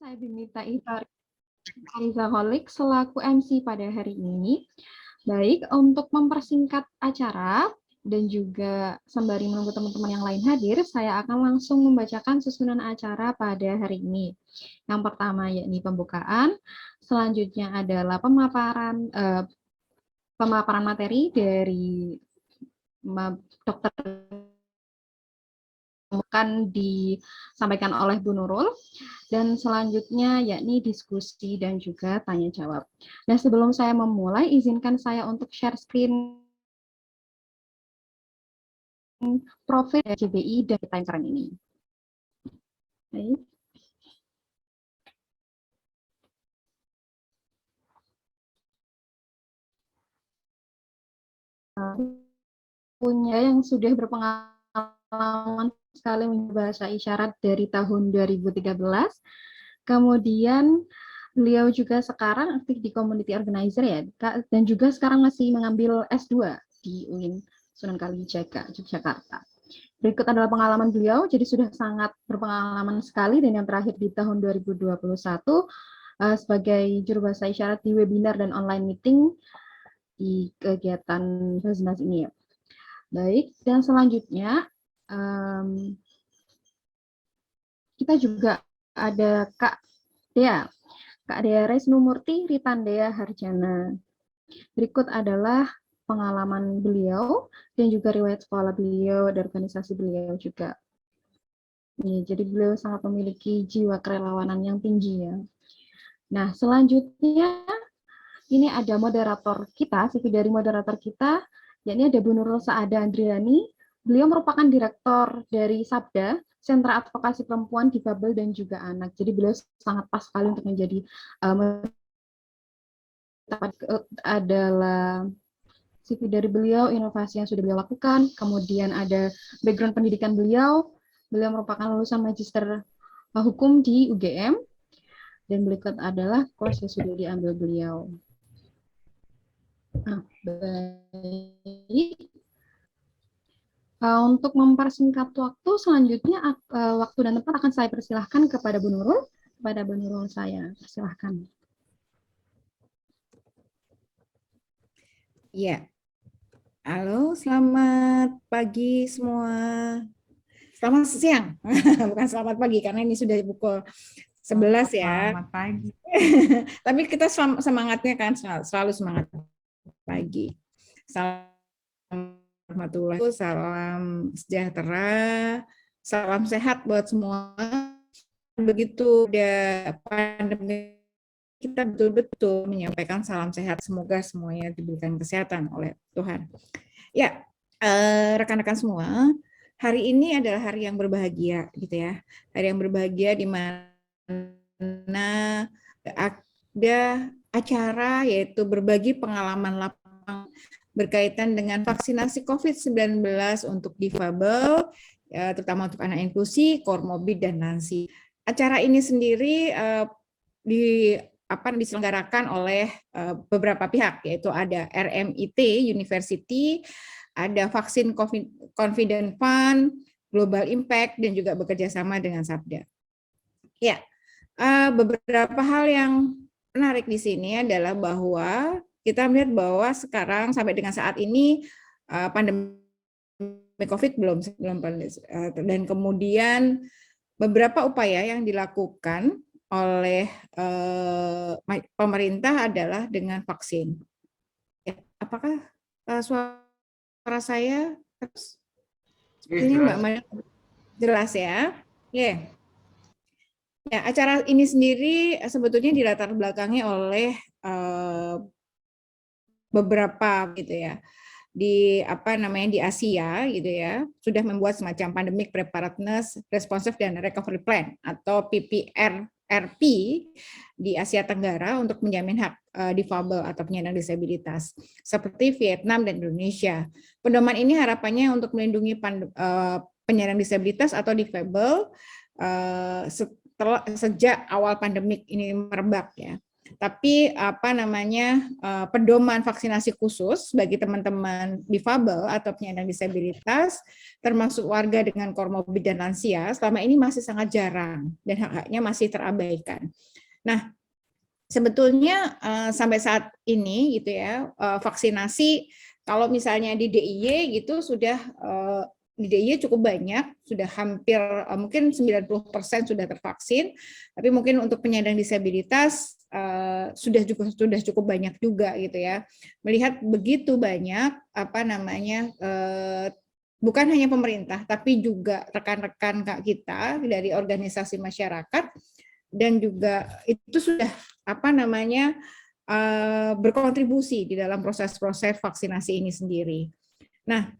Saya Bimita Ifarizaholic selaku MC pada hari ini. Baik, untuk mempersingkat acara dan juga sembari menunggu teman-teman yang lain hadir, saya akan langsung membacakan susunan acara pada hari ini. Yang pertama yakni pembukaan, selanjutnya adalah pemaparan materi dari Dr. akan disampaikan oleh Bu Nurul, dan selanjutnya yakni diskusi dan juga tanya jawab. Nah, sebelum saya memulai, izinkan saya untuk share screen profil JBI dan kita yang keren ini. Baik. Punya yang sudah berpengalaman sekali bahasa isyarat dari tahun 2013. Kemudian beliau juga sekarang aktif di community organizer ya, dan juga sekarang masih mengambil S2 di UIN Sunan Kalijaga, Yogyakarta. Berikut adalah pengalaman beliau, jadi sudah sangat berpengalaman sekali, dan yang terakhir di tahun 2021 sebagai juru bahasa isyarat di webinar dan online meeting di kegiatan Basnas ini ya. Baik, dan selanjutnya kita juga ada Kak Dea Resnumurti Ritandea Harjana. Berikut adalah pengalaman beliau dan juga riwayat sekolah beliau dan organisasi beliau juga. Jadi beliau sangat memiliki jiwa kerelawanan yang tinggi ya. Nah, selanjutnya ini ada moderator kita, CV dari moderator kita, yakni ada Bu Nurul Saada Andriani. Beliau merupakan direktur dari Sabda, Sentra Advokasi Perempuan, Difabel, dan juga Anak. Jadi beliau sangat pas sekali untuk menjadi adalah CV dari beliau, inovasi yang sudah beliau lakukan, kemudian ada background pendidikan beliau merupakan lulusan Magister Hukum di UGM, dan berikut adalah course yang sudah diambil beliau. Nah, baik. Untuk mempersingkat waktu, selanjutnya waktu dan tempat akan saya persilahkan kepada Bu Nurul. Kepada Bu Nurul saya persilahkan. Ya, halo, selamat pagi semua. Selamat siang, bukan selamat pagi karena ini sudah pukul 11 ya. Selamat pagi. Tapi kita semangatnya kan selalu semangat pagi. Salam warahmatullahi, salam sejahtera, salam sehat buat semua. Begitu ada pandemi, kita betul-betul menyampaikan salam sehat. Semoga semuanya diberikan kesehatan oleh Tuhan. Ya, rekan-rekan semua, hari ini adalah hari yang berbahagia, gitu ya. Hari yang berbahagia di mana ada acara yaitu berbagi pengalaman lapang berkaitan dengan vaksinasi COVID-19 untuk difabel, terutama untuk anak inklusi, komorbid, dan lansia. Acara ini sendiri diselenggarakan oleh beberapa pihak, yaitu ada RMIT University, ada Vaksin Confident Fund, Global Impact, dan juga bekerja sama dengan Sabda. Ya, beberapa hal yang menarik di sini adalah bahwa kita melihat bahwa sekarang sampai dengan saat ini pandemi COVID belum dan kemudian beberapa upaya yang dilakukan oleh pemerintah adalah dengan vaksin. Ya, apakah suara saya sepertinya Mbak Maya jelas ya? Yeah. Ya, acara ini sendiri sebetulnya dilatar belakangi oleh beberapa gitu ya. Di Asia gitu ya, sudah membuat semacam pandemic preparedness, responsive dan recovery plan atau PPRP di Asia Tenggara untuk menjamin hak difabel atau penyandang disabilitas seperti Vietnam dan Indonesia. Pedoman ini harapannya untuk melindungi penyandang disabilitas atau difabel sejak awal pandemik ini merebak ya. Tapi pedoman vaksinasi khusus bagi teman-teman difabel atau penyandang disabilitas, termasuk warga dengan komorbid dan lansia, selama ini masih sangat jarang dan hak-haknya masih terabaikan. Nah, sebetulnya sampai saat ini gitu ya, vaksinasi kalau misalnya di DIY gitu sudah di DIY cukup banyak, sudah hampir mungkin 90% sudah tervaksin, tapi mungkin untuk penyandang disabilitas sudah cukup banyak juga gitu ya. Melihat begitu banyak bukan hanya pemerintah tapi juga rekan-rekan kita dari organisasi masyarakat dan juga itu sudah berkontribusi di dalam proses-proses vaksinasi ini sendiri. Nah,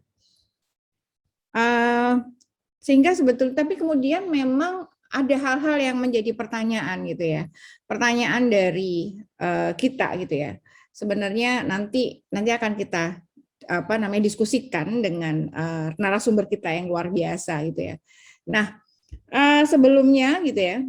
sehingga sebetulnya, tapi kemudian memang ada hal-hal yang menjadi pertanyaan gitu ya, pertanyaan dari kita gitu ya. Sebenarnya nanti akan kita diskusikan dengan narasumber kita yang luar biasa gitu ya. Nah, sebelumnya gitu ya,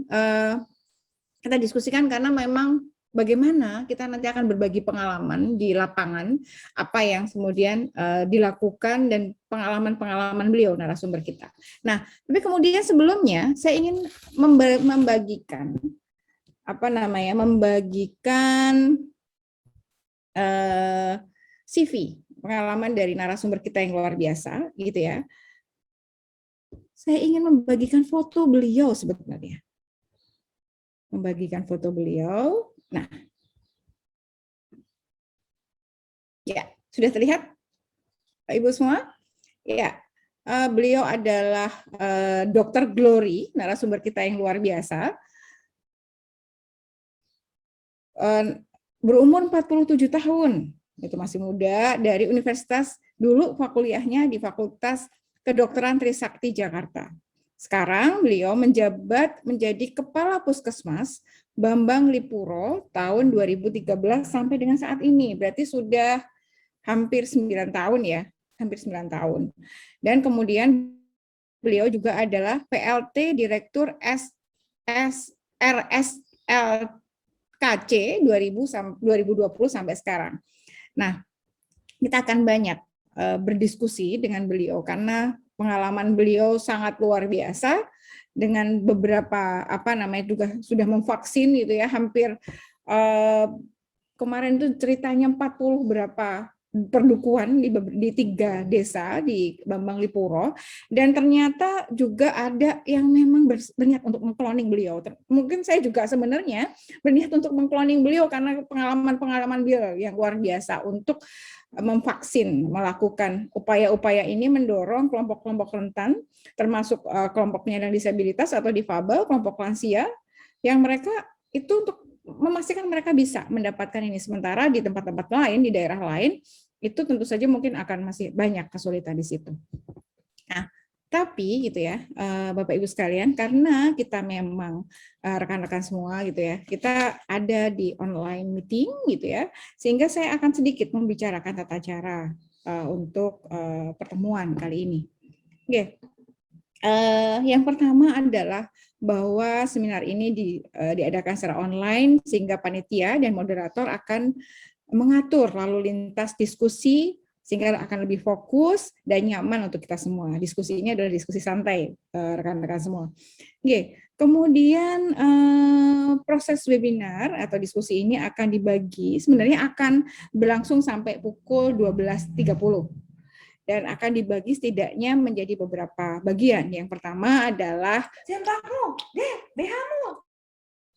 kita diskusikan karena memang bagaimana kita nanti akan berbagi pengalaman di lapangan, apa yang kemudian dilakukan dan pengalaman-pengalaman beliau narasumber kita. Nah, tapi kemudian sebelumnya saya ingin membagikan CV pengalaman dari narasumber kita yang luar biasa, gitu ya. Saya ingin membagikan foto beliau sebenarnya. Membagikan foto beliau. Nah, ya, sudah terlihat Pak Ibu semua? Ya, beliau adalah Dr. Glory, narasumber kita yang luar biasa. Berumur 47 tahun, itu masih muda, dari universitas, dulu kuliahnya di Fakultas Kedokteran Trisakti Jakarta. Sekarang beliau menjabat menjadi Kepala Puskesmas Bambang Lipuro tahun 2013 sampai dengan saat ini. Berarti sudah hampir 9 tahun ya, hampir 9 tahun. Dan kemudian beliau juga adalah PLT Direktur RSLKC 2020 sampai sekarang. Nah, kita akan banyak berdiskusi dengan beliau karena pengalaman beliau sangat luar biasa dengan beberapa juga sudah memvaksin gitu ya, hampir kemarin itu ceritanya 40 berapa perdukuhan di 3 desa di Bambang Lipuro, dan ternyata juga ada yang memang berniat untuk mengkloning beliau. Mungkin saya juga sebenarnya berniat untuk mengkloning beliau karena pengalaman-pengalaman beliau yang luar biasa untuk memvaksin, melakukan upaya-upaya ini mendorong kelompok-kelompok rentan, termasuk kelompok penyandang disabilitas atau difabel, kelompok lansia, yang mereka itu untuk memastikan mereka bisa mendapatkan ini. Sementara di tempat-tempat lain, di daerah lain, itu tentu saja mungkin akan masih banyak kesulitan di situ. Nah, tapi gitu ya, Bapak Ibu sekalian, karena kita memang rekan-rekan semua gitu ya, kita ada di online meeting gitu ya, sehingga saya akan sedikit membicarakan tata cara untuk pertemuan kali ini. Oke. Yang pertama adalah bahwa seminar ini diadakan secara online sehingga panitia dan moderator akan mengatur lalu lintas diskusi sehingga akan lebih fokus dan nyaman untuk kita semua. Diskusi ini adalah diskusi santai, rekan-rekan semua. Oke, kemudian proses webinar atau diskusi ini akan dibagi, sebenarnya akan berlangsung sampai pukul 12.30 dan akan dibagi setidaknya menjadi beberapa bagian. Yang pertama adalah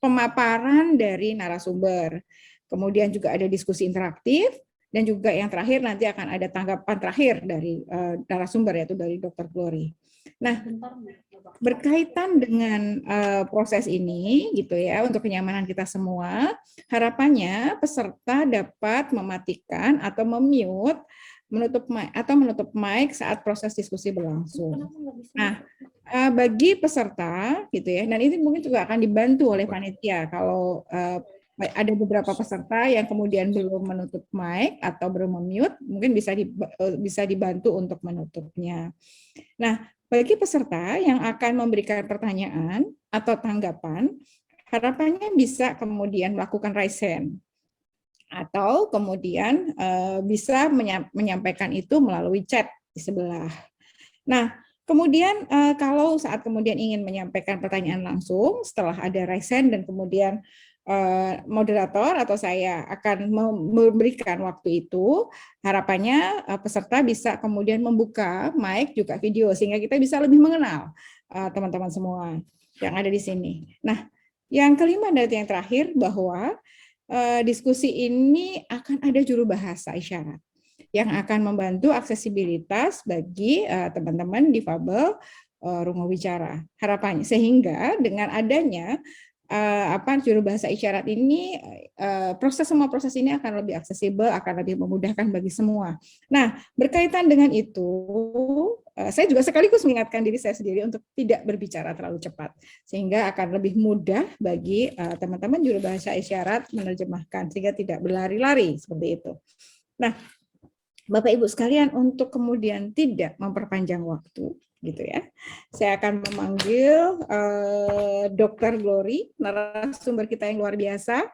pemaparan dari narasumber. Kemudian juga ada diskusi interaktif, dan juga yang terakhir nanti akan ada tanggapan terakhir dari narasumber, yaitu dari Dr. Glory. Nah, berkaitan dengan proses ini gitu ya, untuk kenyamanan kita semua, harapannya peserta dapat mematikan atau memute, menutup mic saat proses diskusi berlangsung. Nah, bagi peserta gitu ya, dan ini mungkin juga akan dibantu oleh panitia kalau ada beberapa peserta yang kemudian belum menutup mic atau belum memute, mungkin bisa dibantu untuk menutupnya. Nah, bagi peserta yang akan memberikan pertanyaan atau tanggapan, harapannya bisa kemudian melakukan raise hand atau kemudian bisa menyampaikan itu melalui chat di sebelah. Nah, kemudian kalau saat kemudian ingin menyampaikan pertanyaan langsung setelah ada raise hand dan kemudian moderator atau saya akan memberikan waktu itu, harapannya peserta bisa kemudian membuka mic juga video sehingga kita bisa lebih mengenal teman-teman semua yang ada di sini. Nah, yang kelima dan yang terakhir bahwa diskusi ini akan ada juru bahasa isyarat yang akan membantu aksesibilitas bagi teman-teman difabel rungu bicara. Harapannya sehingga dengan adanya juru bahasa isyarat ini semua proses ini akan lebih aksesibel, akan lebih memudahkan bagi semua. Nah, berkaitan dengan itu, saya juga sekaligus mengingatkan diri saya sendiri untuk tidak berbicara terlalu cepat, sehingga akan lebih mudah bagi teman-teman juru bahasa isyarat menerjemahkan, sehingga tidak berlari-lari seperti itu. Nah, Bapak Ibu sekalian, untuk kemudian tidak memperpanjang waktu, gitu ya, saya akan memanggil Dr. Glory, narasumber kita yang luar biasa.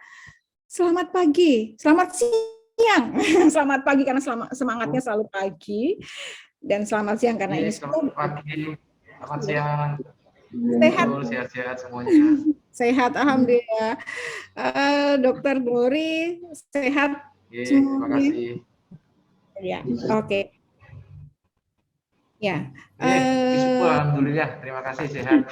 Selamat pagi, selamat siang, selamat pagi karena semangatnya selalu pagi, dan selamat siang karena ini selamat pagi, selamat siang. Sehat, sehat-sehat semuanya. Sehat, alhamdulillah. Dr. Glory, sehat. Terima kasih. Ya, oke. Ya. Alhamdulillah, terima kasih sehat.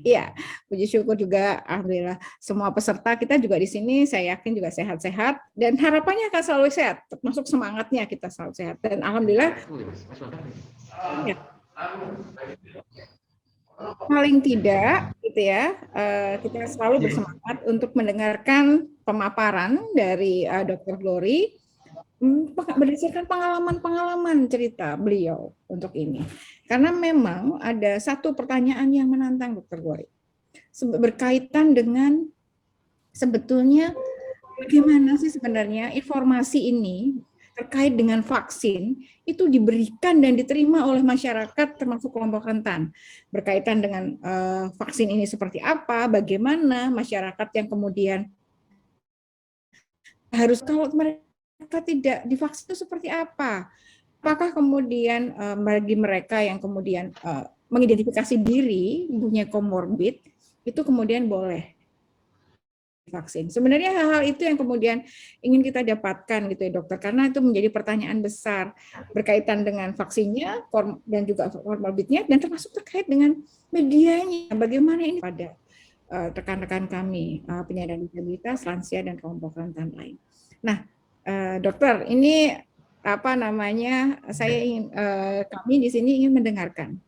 Iya, puji syukur juga, alhamdulillah. Semua peserta kita juga di sini, saya yakin juga sehat-sehat dan harapannya akan selalu sehat, termasuk semangatnya kita selalu sehat. Dan alhamdulillah, ya, paling tidak, gitu ya, kita selalu bersemangat untuk mendengarkan pemaparan dari Dr. Glory berdasarkan pengalaman-pengalaman cerita beliau untuk ini. Karena memang ada satu pertanyaan yang menantang Dr. Glory berkaitan dengan sebetulnya bagaimana sih sebenarnya informasi ini terkait dengan vaksin itu diberikan dan diterima oleh masyarakat termasuk kelompok rentan. Berkaitan dengan vaksin ini seperti apa, bagaimana masyarakat yang kemudian harus, kalau mereka tidak divaksin itu seperti apa? Apakah kemudian bagi mereka yang kemudian mengidentifikasi diri punya komorbid itu kemudian boleh vaksin? Sebenarnya hal-hal itu yang kemudian ingin kita dapatkan gitu ya dokter, karena itu menjadi pertanyaan besar berkaitan dengan vaksinnya dan juga komorbidnya dan termasuk terkait dengan medianya. Bagaimana ini pada rekan-rekan kami penyandang disabilitas, lansia dan kelompok rentan lain. Nah, dokter, ini apa namanya? Saya ingin kami di sini ingin mendengarkan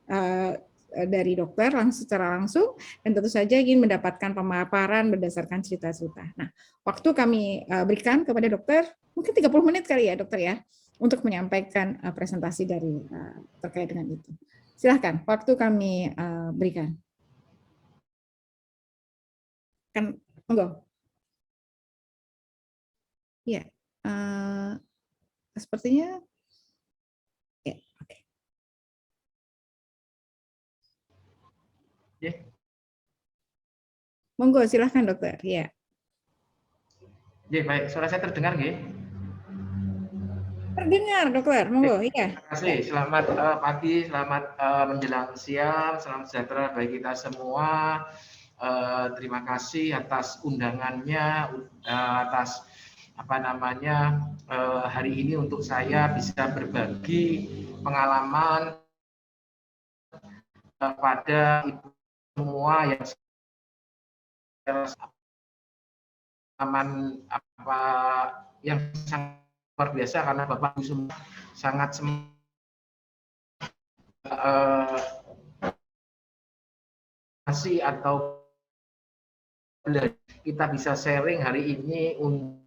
dari dokter secara langsung dan tentu saja ingin mendapatkan pemaparan berdasarkan cerita-cerita. Nah, waktu kami berikan kepada dokter mungkin 30 menit kali ya, dokter ya, untuk menyampaikan presentasi dari terkait dengan itu. Silahkan, waktu kami berikan. Kan, monggo. Ya. Sepertinya ya, oke. Yeah. Monggo silahkan dokter. Ya. Baik, suara saya terdengar nggih? Terdengar dokter, monggo. Iya. Terima kasih. Selamat pagi, selamat menjelang siang, salam sejahtera bagi kita semua. Terima kasih atas undangannya, atas hari ini untuk saya bisa berbagi pengalaman pada ibu semua yang sangat luar biasa karena Bapak Ibu semua sangat atau kita bisa sharing hari ini untuk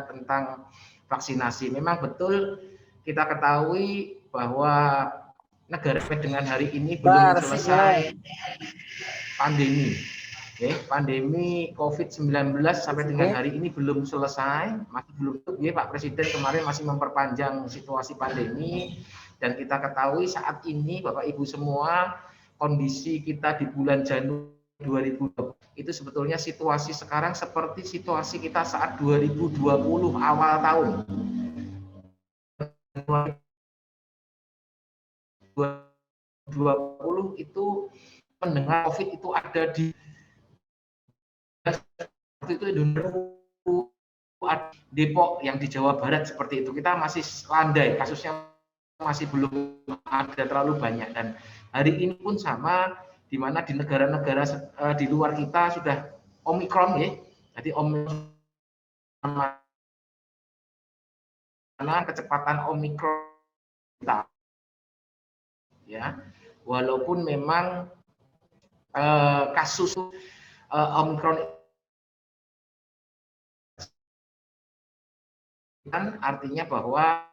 tentang vaksinasi. Memang betul kita ketahui bahwa negara dengan hari ini belum selesai pandemi. Pandemi COVID-19 sampai dengan hari ini belum selesai, masih belum tutup. Pak Presiden kemarin masih memperpanjang situasi pandemi dan kita ketahui saat ini Bapak Ibu semua kondisi kita di bulan Januari 2020 itu sebetulnya situasi sekarang seperti situasi kita saat 2020 awal tahun. 2020 itu mendengar COVID itu ada di itu Depok yang di Jawa Barat seperti itu, kita masih landai, kasusnya masih belum ada terlalu banyak. Dan hari ini pun sama, di mana di negara-negara di luar kita sudah Omikron ya. Jadi Omikron, kecepatan Omikron kita ya, walaupun memang kasus Omikron kan artinya bahwa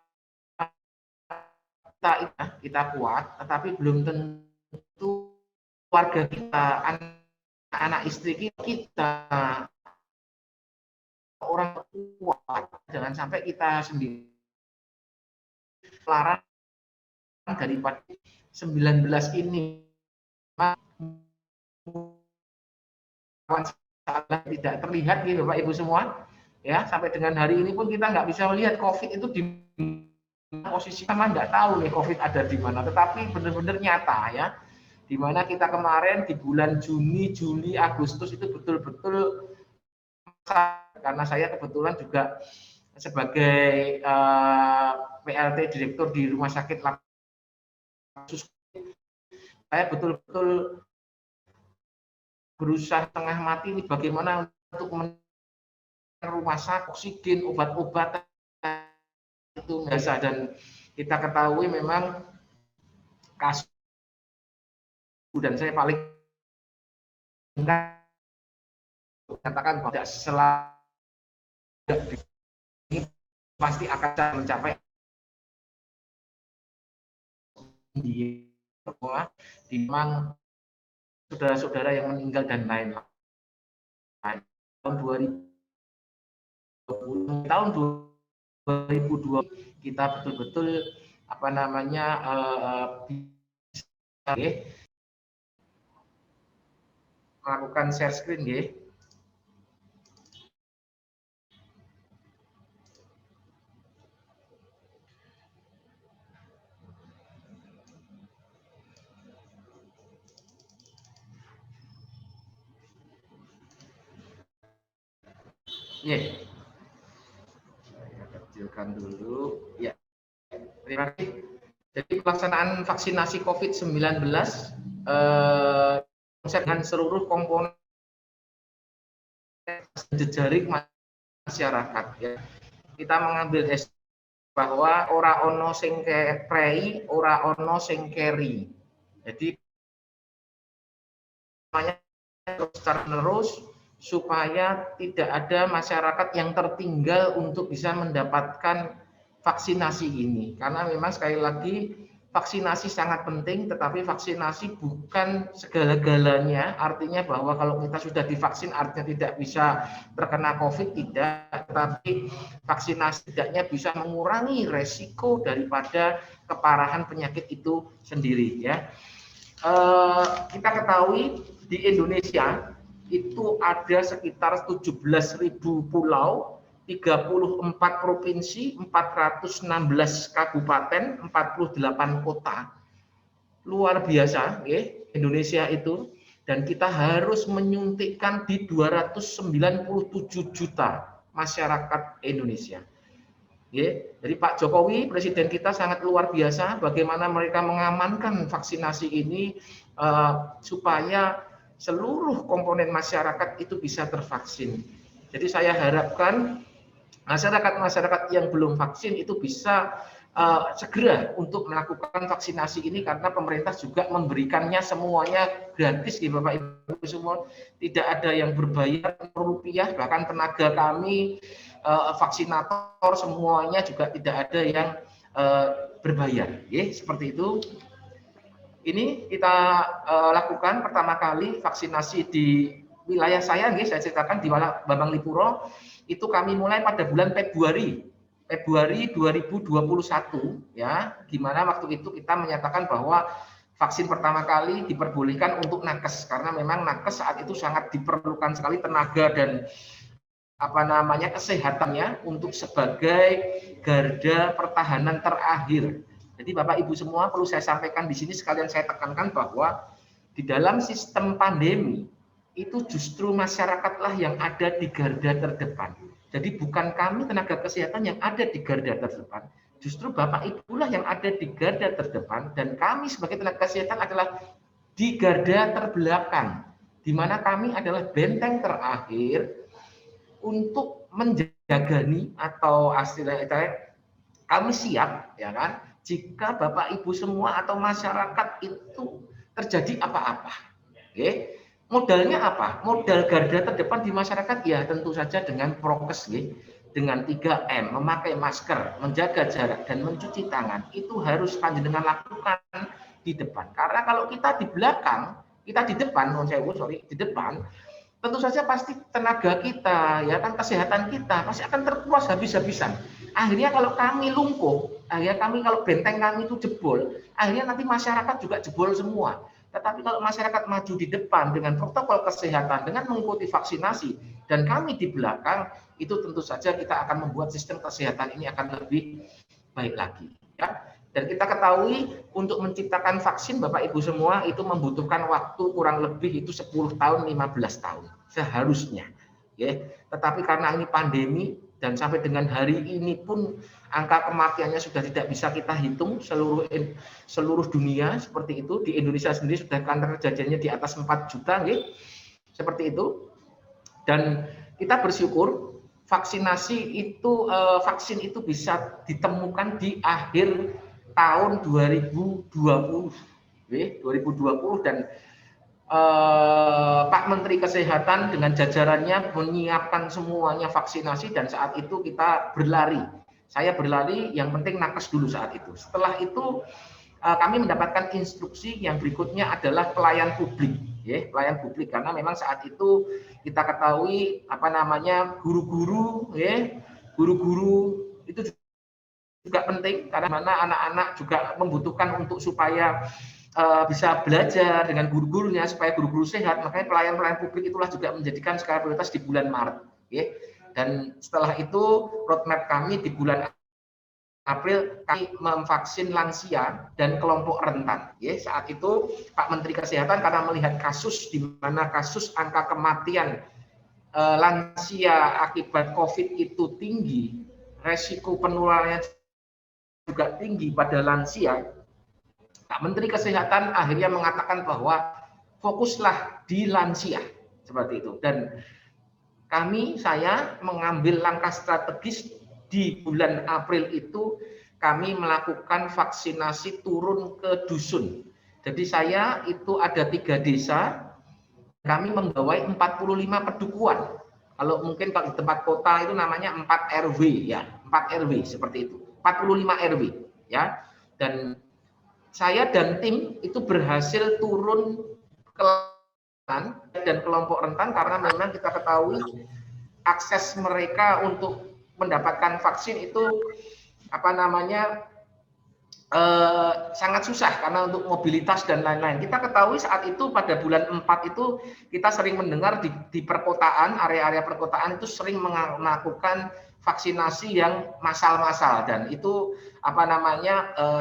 kita kuat, tetapi belum tentu keluarga kita, anak istri kita, orang kuat. Jangan sampai kita sendiri larang daripada 19 ini tidak terlihat gitu Bapak Ibu semua. Ya, sampai dengan hari ini pun kita nggak bisa melihat COVID itu di posisi sama, nggak tahu nih COVID ada di mana, tetapi benar-benar nyata ya. Di mana kita kemarin di bulan Juni, Juli, Agustus itu betul-betul, karena saya kebetulan juga sebagai PLT Direktur di Rumah Sakit saya betul-betul berusaha setengah mati ini bagaimana untuk rumah sakit, oksigen, obat-obatan itu biasa. Dan kita ketahui memang kasus, dan saya paling katakan bahwa tidak selalu ini pasti akan mencapai di memang saudara-saudara yang meninggal dan lain-lain. Tahun 2020 kita betul-betul bisa melakukan share screen ya. Saya kecilkan dulu ya. Terima kasih. Jadi pelaksanaan vaksinasi COVID-19 dengan seluruh komponen jejaring masyarakat ya. Kita mengambil bahwa ora ono sing prei, ora ono sing keri. Jadi secara menerus supaya tidak ada masyarakat yang tertinggal untuk bisa mendapatkan vaksinasi ini. Karena memang sekali lagi vaksinasi sangat penting, tetapi vaksinasi bukan segala-galanya. Artinya bahwa kalau kita sudah divaksin artinya tidak bisa terkena COVID, tidak. Tetapi vaksinasi tidaknya bisa mengurangi resiko daripada keparahan penyakit itu sendiri ya. Kita ketahui di Indonesia itu ada sekitar 17.000 pulau, 34 provinsi, 416 kabupaten, 48 kota. Luar biasa, ya, Indonesia itu. Dan kita harus menyuntikkan di 297 juta masyarakat Indonesia. Ya, jadi Pak Jokowi, Presiden kita sangat luar biasa bagaimana mereka mengamankan vaksinasi ini supaya seluruh komponen masyarakat itu bisa tervaksin. Jadi saya harapkan masyarakat-masyarakat yang belum vaksin itu bisa segera untuk melakukan vaksinasi ini, karena pemerintah juga memberikannya semuanya gratis ya Bapak Ibu semua, tidak ada yang berbayar rupiah, bahkan tenaga kami vaksinator semuanya juga tidak ada yang berbayar, ya seperti itu. Ini kita lakukan pertama kali vaksinasi di wilayah saya, saya ceritakan di Bambang Lipuro, itu kami mulai pada bulan Februari 2021 ya, di mana waktu itu kita menyatakan bahwa vaksin pertama kali diperbolehkan untuk nakes, karena memang nakes saat itu sangat diperlukan sekali tenaga dan kesehatannya untuk sebagai garda pertahanan terakhir. Jadi Bapak Ibu semua, perlu saya sampaikan di sini, sekalian saya tekankan bahwa di dalam sistem pandemi itu justru masyarakatlah yang ada di garda terdepan. Jadi bukan kami tenaga kesehatan yang ada di garda terdepan, justru Bapak Ibu lah yang ada di garda terdepan, dan kami sebagai tenaga kesehatan adalah di garda terbelakang, di mana kami adalah benteng terakhir untuk menjagani, atau istilahnya kami siap, ya kan, jika Bapak Ibu semua atau masyarakat itu terjadi apa-apa. Oke. Modalnya apa? Modal garda terdepan di masyarakat ya tentu saja dengan prokes, dengan 3M, memakai masker, menjaga jarak, dan mencuci tangan. Itu harus panjenengan lakukan di depan. Karena kalau kita di belakang, kita di depan, di depan, tentu saja pasti tenaga kita, ya kan, kesehatan kita pasti akan terkuras habis-habisan. Akhirnya kalau kami lumpuh, akhirnya kalau benteng kami itu jebol, akhirnya nanti masyarakat juga jebol semua. Tetapi kalau masyarakat maju di depan dengan protokol kesehatan, dengan mengikuti vaksinasi, dan kami di belakang, itu tentu saja kita akan membuat sistem kesehatan ini akan lebih baik lagi. Ya. Dan kita ketahui untuk menciptakan vaksin, Bapak Ibu semua, itu membutuhkan waktu kurang lebih itu 10 tahun, 15 tahun seharusnya. Ya. Tetapi karena ini pandemi, dan sampai dengan hari ini pun angka kematiannya sudah tidak bisa kita hitung seluruh dunia seperti itu. Di Indonesia sendiri sudah kejadiannya di atas 4 juta, ya. Seperti itu. Dan kita bersyukur vaksin itu bisa ditemukan di akhir tahun 2020, dan Pak Menteri Kesehatan dengan jajarannya menyiapkan semuanya vaksinasi, dan saat itu kita berlari. Saya berlari, yang penting nakes dulu saat itu. Setelah itu kami mendapatkan instruksi yang berikutnya adalah pelayan publik, pelayan publik, karena memang saat itu kita ketahui guru-guru itu juga penting, karena mana anak-anak juga membutuhkan untuk supaya bisa belajar dengan guru-gurunya, supaya guru-guru sehat. Makanya pelayan-pelayan publik itulah juga menjadikan skala prioritas di bulan Maret. Dan setelah itu roadmap kami di bulan April kami memvaksin lansia dan kelompok rentan. Saat itu Pak Menteri Kesehatan karena melihat kasus di mana kasus angka kematian lansia akibat COVID itu tinggi, resiko penularannya juga tinggi pada lansia, Pak Menteri Kesehatan akhirnya mengatakan bahwa fokuslah di lansia, seperti itu. Dan saya mengambil langkah strategis di bulan April itu, kami melakukan vaksinasi turun ke dusun. Jadi saya itu ada 3 desa, kami menggawai 45 pedukuhan. Kalau mungkin kalau di tempat kota itu namanya 4 RW, ya, 4 RW seperti itu. 45 RW, ya. Dan saya dan tim itu berhasil turun ke rentan dan kelompok rentan, karena memang kita ketahui akses mereka untuk mendapatkan vaksin itu sangat susah karena untuk mobilitas dan lain-lain. Kita ketahui saat itu pada bulan 4 itu kita sering mendengar di perkotaan, area-area perkotaan itu sering melakukan vaksinasi yang massal-massal, dan itu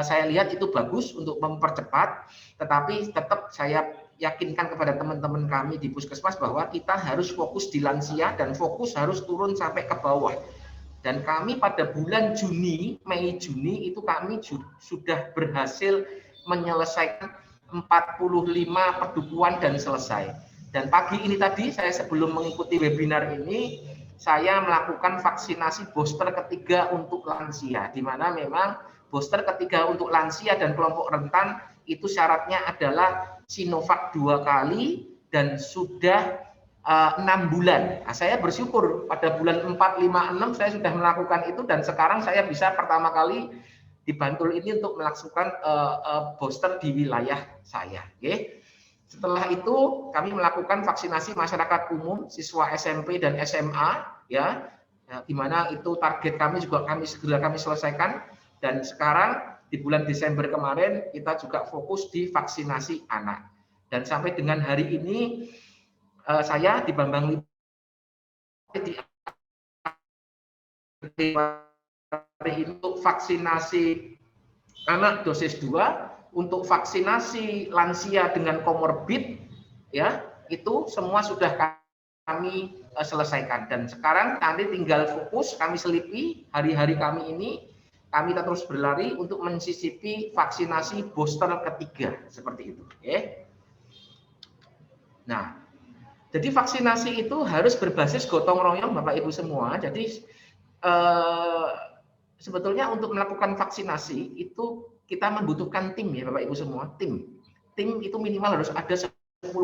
saya lihat itu bagus untuk mempercepat, tetapi tetap saya yakinkan kepada teman-teman kami di puskesmas bahwa kita harus fokus di lansia dan fokus harus turun sampai ke bawah. Dan kami pada bulan Mei Juni itu kami sudah berhasil menyelesaikan 45 pedukuhan dan selesai. Dan pagi ini tadi saya sebelum mengikuti webinar ini, saya melakukan vaksinasi booster ketiga untuk lansia, di mana memang booster ketiga untuk lansia dan kelompok rentan itu syaratnya adalah Sinovac 2 kali dan sudah 6 bulan. Nah, saya bersyukur pada bulan 4, 5, 6 saya sudah melakukan itu, dan sekarang saya bisa pertama kali di Bantul ini untuk melakukan booster di wilayah saya. Setelah itu kami melakukan vaksinasi masyarakat umum, siswa SMP dan SMA, ya, di mana itu target kami juga segera kami selesaikan. Dan sekarang di bulan Desember kemarin kita juga fokus di vaksinasi anak. Dan sampai dengan hari ini saya di Bambang untuk vaksinasi anak dosis 2, untuk vaksinasi lansia dengan komorbid, ya itu semua sudah kami selesaikan. Dan sekarang kami tinggal fokus, kami selipi hari-hari kami ini, kami terus berlari untuk mensisipi vaksinasi booster ketiga, seperti itu. Okay? Nah, jadi vaksinasi itu harus berbasis gotong royong Bapak Ibu semua. Jadi sebetulnya untuk melakukan vaksinasi itu kita membutuhkan tim ya Bapak Ibu semua. Tim itu minimal harus ada 10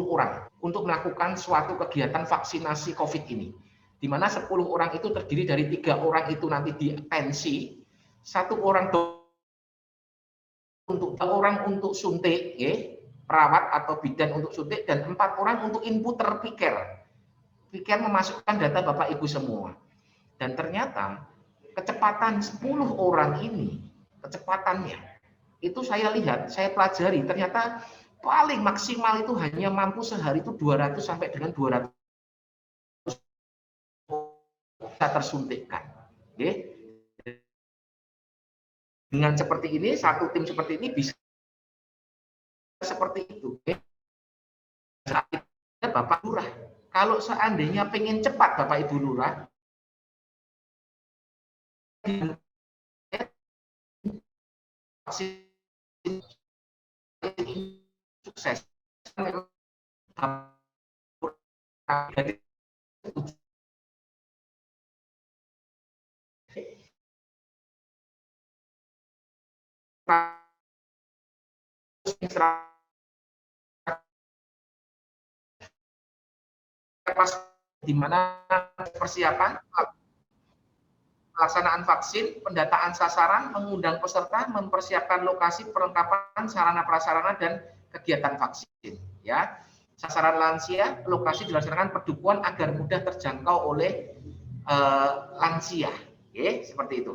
orang untuk melakukan suatu kegiatan vaksinasi COVID ini. Di mana 10 orang itu terdiri dari 3 orang itu nanti di tensi, 1 orang untuk suntik, ya, perawat atau bidan untuk suntik, dan 4 orang untuk inputer piker memasukkan data Bapak Ibu semua. Dan ternyata kecepatan 10 orang ini, kecepatannya itu saya lihat, saya pelajari, ternyata paling maksimal itu hanya mampu sehari itu 200 sampai dengan 200 bisa tersuntikkan. Okay? Dengan seperti ini, satu tim seperti ini bisa seperti itu. Okay? Bapak Lurah, kalau seandainya pengen cepat Bapak Ibu Lurah, sukses. Di mana persiapan pelaksanaan vaksin, pendataan sasaran, mengundang peserta, mempersiapkan lokasi, perlengkapan sarana prasarana dan kegiatan vaksin. Ya, sasaran lansia, lokasi dilaksanakan pedukuhan agar mudah terjangkau oleh lansia. Oke, seperti itu.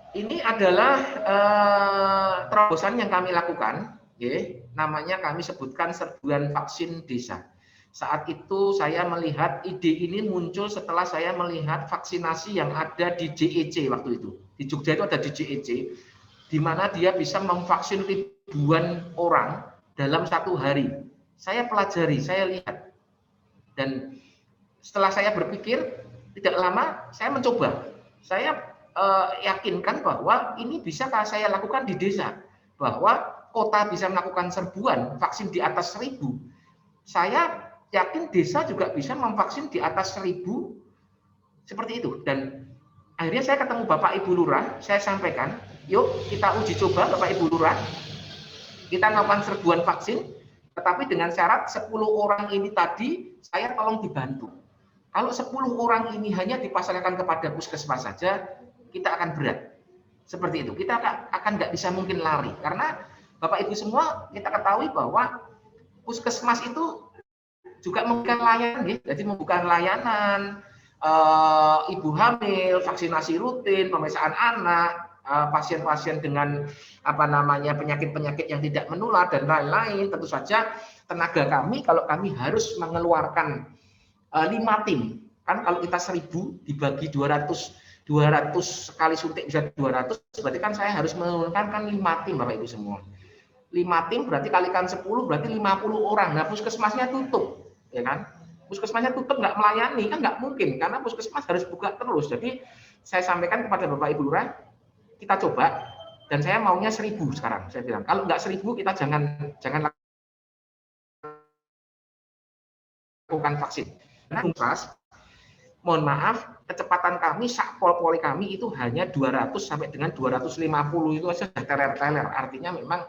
Ini adalah terobosan yang kami lakukan. Oke, namanya kami sebutkan serbuan vaksin desa. Saat itu saya melihat ide ini muncul setelah saya melihat vaksinasi yang ada di JEC waktu itu. Di Jogja itu ada di JEC, di mana dia bisa memvaksin ribuan orang dalam 1 hari. Saya pelajari, saya lihat. Dan setelah saya berpikir, tidak lama saya mencoba. Saya yakinkan bahwa ini bisa saya lakukan di desa. Bahwa kota bisa melakukan serbuan vaksin di atas 1000. Saya yakin desa juga bisa memvaksin di atas 1000 seperti itu. Dan akhirnya saya ketemu Bapak Ibu Lurah, saya sampaikan, yuk kita uji coba Bapak Ibu Lurah, kita melakukan serbuan vaksin, tetapi dengan syarat 10 orang ini tadi saya tolong dibantu. Kalau 10 orang ini hanya dipasarkan kepada puskesmas saja, kita akan berat. Seperti itu, kita akan nggak bisa mungkin lari. Karena Bapak Ibu semua, kita ketahui bahwa puskesmas itu juga membuka layanan, jadi membuka layanan ibu hamil, vaksinasi rutin, pemeriksaan anak, pasien-pasien dengan penyakit-penyakit yang tidak menular dan lain-lain. Tentu saja tenaga kami, kalau kami harus mengeluarkan 5 tim, kan kalau kita 1000 dibagi 200 sekali suntik bisa 200, berarti kan saya harus menurunkan 5 tim Bapak Ibu semua. 5 tim berarti kalikan 10 berarti 50 orang. Nah, puskesmasnya tutup. Ya kan, puskesmasnya tutup nggak melayani kan nggak mungkin karena puskesmas harus buka terus. Jadi saya sampaikan kepada Bapak Ibu Lurah, kita coba dan saya maunya 1000 sekarang. Saya bilang kalau nggak 1000 kita jangan lakukan vaksin. Nah, mohon maaf, kecepatan kami Satpol kami itu hanya 200 sampai dengan 250 itu saja sudah teler-teler. Artinya memang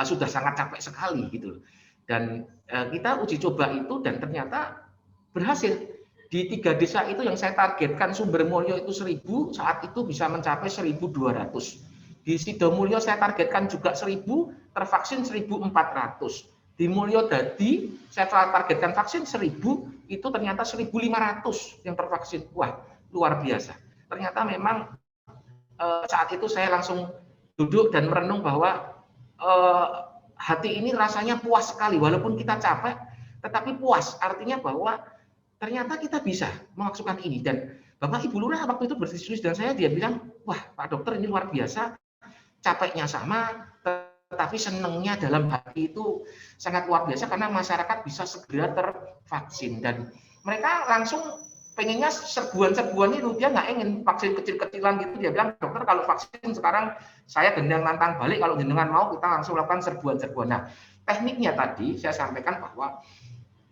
sudah sangat capek sekali gitu. Dan kita uji coba itu dan ternyata berhasil. Di 3 desa itu yang saya targetkan Sumber Mulyo itu 1000, saat itu bisa mencapai 1200. Di Sidomulyo saya targetkan juga 1000, tervaksin 1400. Di Mulyo Dadi saya targetkan vaksin 1000, itu ternyata 1500 yang tervaksin. Wah, luar biasa. Ternyata memang saat itu saya langsung duduk dan merenung bahwa hati ini rasanya puas sekali, walaupun kita capek, tetapi puas. Artinya bahwa ternyata kita bisa melakukan ini. Dan Bapak Ibu Lurah waktu itu berdiskusi dan saya, dia bilang, wah Pak Dokter ini luar biasa, capeknya sama, tetapi senangnya dalam hati itu sangat luar biasa karena masyarakat bisa segera tervaksin. Dan mereka langsung pengennya serbuan-serbuan itu, dia nggak ingin vaksin kecil-kecilan gitu. Dia bilang, dokter kalau vaksin sekarang saya gendang nantang balik, kalau jenengan mau kita langsung lakukan serbuan-serbuan. Nah, tekniknya tadi saya sampaikan bahwa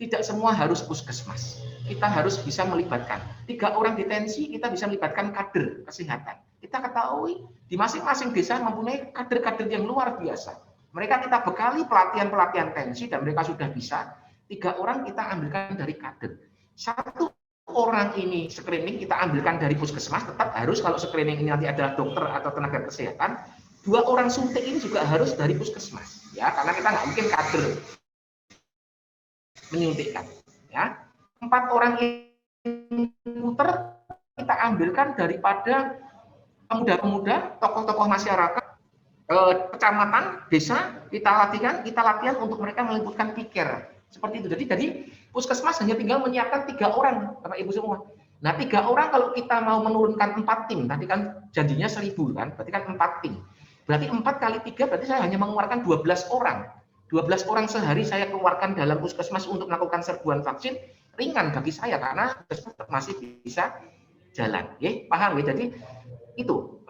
tidak semua harus puskesmas. Kita harus bisa melibatkan 3 orang detensi, kita bisa melibatkan kader kesehatan. Kita ketahui di masing-masing desa mempunyai kader-kader yang luar biasa. Mereka kita bekali pelatihan-pelatihan tensi dan mereka sudah bisa. 3 orang kita ambilkan dari kader. 1 orang ini screening kita ambilkan dari puskesmas, tetap harus kalau screening ini nanti adalah dokter atau tenaga kesehatan. 2 orang suntik ini juga harus dari puskesmas, ya, karena kita nggak mungkin kader menyuntikkan, ya. 4 orang puter kita ambilkan daripada pemuda-pemuda, tokoh-tokoh masyarakat, kecamatan, desa, kita latihan untuk mereka meliputkan pikir. Seperti itu. Jadi dari puskesmas hanya tinggal menyiapkan 3 orang, Bapak Ibu semua. Nah, 3 orang kalau kita mau menurunkan 4 tim, tadi kan janjinya 1000 kan, berarti kan 4 tim. Berarti 4 kali 3 berarti saya hanya mengeluarkan 12 orang. 12 orang sehari saya keluarkan dalam puskesmas untuk melakukan serbuan vaksin, ringan bagi saya karena masih bisa jalan. Ya, paham ya? Jadi itu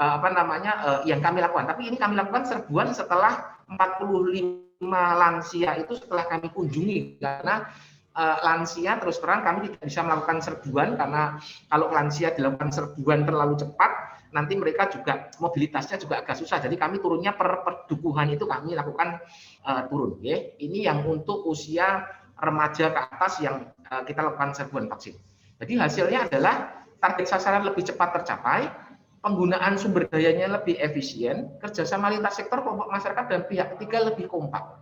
yang kami lakukan. Tapi ini kami lakukan serbuan setelah 45 lansia itu setelah kami kunjungi, karena lansia terus terang kami tidak bisa melakukan serbuan karena kalau lansia dilakukan serbuan terlalu cepat nanti mereka juga mobilitasnya juga agak susah. Jadi kami turunnya per dukuhan itu kami lakukan turun. Ya. Ini yang untuk usia remaja ke atas yang kita lakukan serbuan vaksin. Jadi hasilnya adalah target sasaran lebih cepat tercapai, penggunaan sumber dayanya lebih efisien, kerjasama lintas sektor, kelompok masyarakat dan pihak ketiga lebih kompak.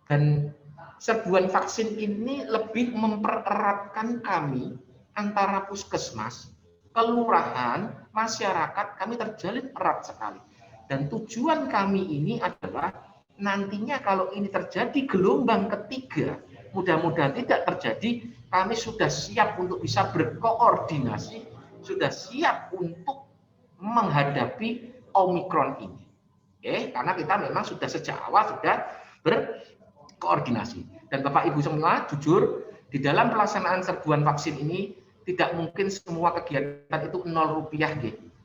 Dan serbuan vaksin ini lebih mempereratkan kami antara puskesmas, kelurahan, masyarakat, kami terjalin erat sekali. Dan tujuan kami ini adalah nantinya kalau ini terjadi gelombang ketiga, mudah-mudahan tidak terjadi, kami sudah siap untuk bisa berkoordinasi, sudah siap untuk menghadapi Omikron ini. Karena kita memang sudah sejak awal sudah berkoordinasi. Dan Bapak Ibu semua, jujur, di dalam pelaksanaan serbuan vaksin ini tidak mungkin semua kegiatan itu 0 rupiah.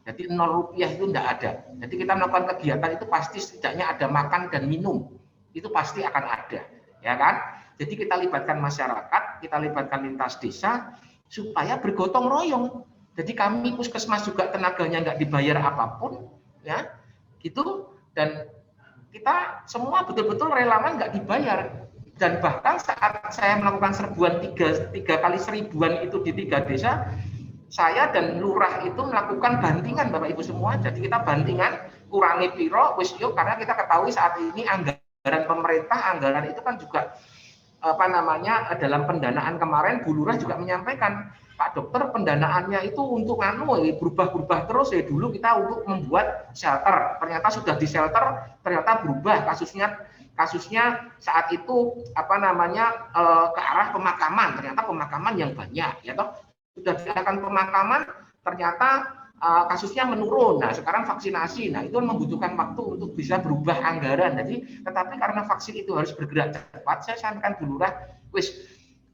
Jadi 0 rupiah itu tidak ada. Jadi kita melakukan kegiatan itu pasti setidaknya ada makan dan minum. Itu pasti akan ada. Ya kan? Jadi kita libatkan masyarakat, kita libatkan lintas desa, supaya bergotong royong. Jadi kami puskesmas juga tenaganya nggak dibayar apapun. Ya, gitu. Dan kita semua betul-betul relawan nggak dibayar. Dan bahkan saat saya melakukan serbuan 3 kali 1000-an itu di 3 desa, saya dan lurah itu melakukan bantingan Bapak Ibu semua. Jadi kita bantingan kurangi piro wis yo, karena kita ketahui saat ini anggaran pemerintah, anggaran itu kan juga dalam pendanaan kemarin Bu Lurah juga menyampaikan, Pak Dokter pendanaannya itu untuk berubah-berubah terus ya. Dulu kita untuk membuat shelter, ternyata sudah di shelter ternyata berubah kasusnya saat itu ke arah pemakaman, ternyata pemakaman yang banyak ya toh, sudah dilakukan pemakaman ternyata kasusnya menurun. Nah, sekarang vaksinasi. Nah, itu membutuhkan waktu untuk bisa berubah anggaran. Jadi, tetapi karena vaksin itu harus bergerak cepat, saya sampaikan Bu Lurah, wis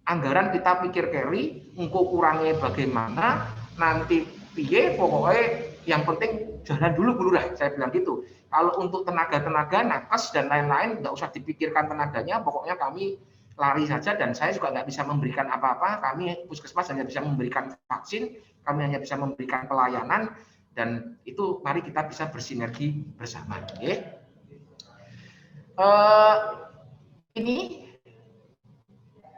anggaran kita pikir carry, engko kurangnya bagaimana, nanti piye, pokoknya yang penting jalan dulu Bu Lurah, saya bilang gitu. Kalau untuk tenaga-tenaga, nakes dan lain-lain, nggak usah dipikirkan tenaganya, pokoknya kami lari saja dan saya juga nggak bisa memberikan apa-apa. Kami puskesmas hanya bisa memberikan vaksin, kami hanya bisa memberikan pelayanan, dan itu mari kita bisa bersinergi bersama. Ini